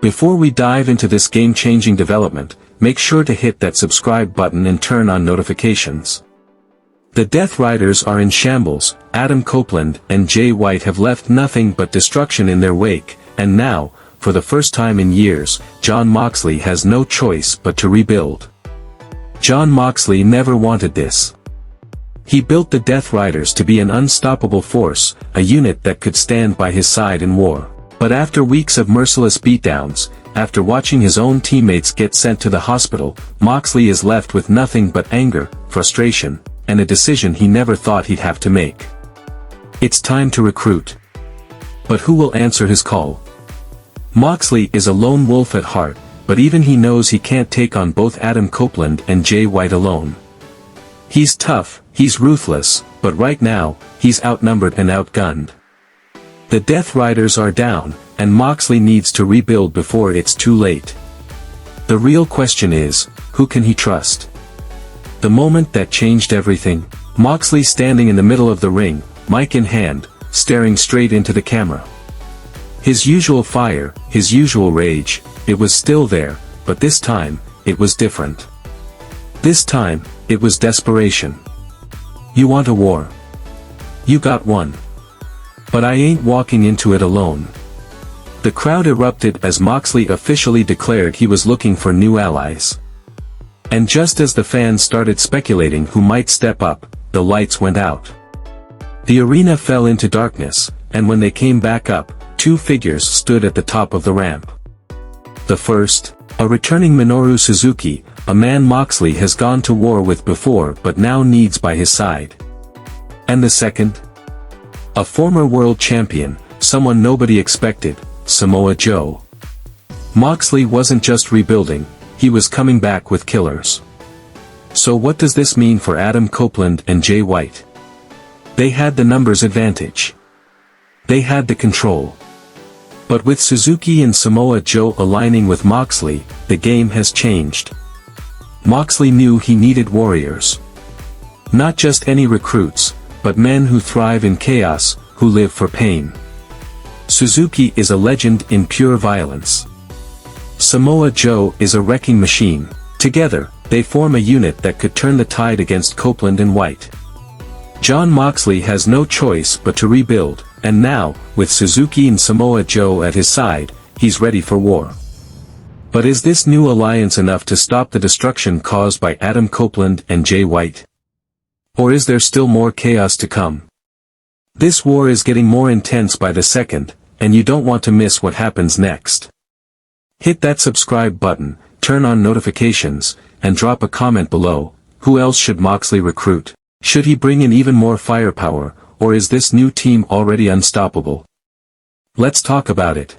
Before we dive into this game-changing development, make sure to hit that subscribe button and turn on notifications. The Death Riders are in shambles. Adam Copeland and Jay White have left nothing but destruction in their wake, and now, for the first time in years, Jon Moxley has no choice but to rebuild. Jon Moxley never wanted this. He built the Death Riders to be an unstoppable force, a unit that could stand by his side in war. But after weeks of merciless beatdowns, after watching his own teammates get sent to the hospital, Moxley is left with nothing but anger, frustration, and a decision he never thought he'd have to make. It's time to recruit. But who will answer his call? Moxley is a lone wolf at heart, but even he knows he can't take on both Adam Copeland and Jay White alone. He's tough, he's ruthless, but right now, he's outnumbered and outgunned. The Death Riders are down, and Moxley needs to rebuild before it's too late. The real question is, who can he trust? The moment that changed everything, Moxley standing in the middle of the ring, mic in hand, staring straight into the camera. His usual fire, his usual rage, it was still there, but this time, it was different. This time, it was desperation. You want a war? You got one. But I ain't walking into it alone. The crowd erupted as Moxley officially declared he was looking for new allies. And just as the fans started speculating who might step up, the lights went out. The arena fell into darkness, and when they came back up, two figures stood at the top of the ramp. The first, a returning Minoru Suzuki, a man Moxley has gone to war with before but now needs by his side. And the second? A former world champion, someone nobody expected, Samoa Joe. Moxley wasn't just rebuilding, he was coming back with killers. So what does this mean for Adam Copeland and Jay White? They had the numbers advantage. They had the control. But with Suzuki and Samoa Joe aligning with Moxley, the game has changed. Moxley knew he needed warriors. Not just any recruits, but men who thrive in chaos, who live for pain. Suzuki is a legend in pure violence. Samoa Joe is a wrecking machine. Together, they form a unit that could turn the tide against Copeland and White. Jon Moxley has no choice but to rebuild, and now, with Suzuki and Samoa Joe at his side, he's ready for war. But is this new alliance enough to stop the destruction caused by Adam Copeland and Jay White? Or is there still more chaos to come? This war is getting more intense by the second, and you don't want to miss what happens next. Hit that subscribe button, turn on notifications, and drop a comment below. Who else should Moxley recruit? Should he bring in even more firepower, or is this new team already unstoppable? Let's talk about it.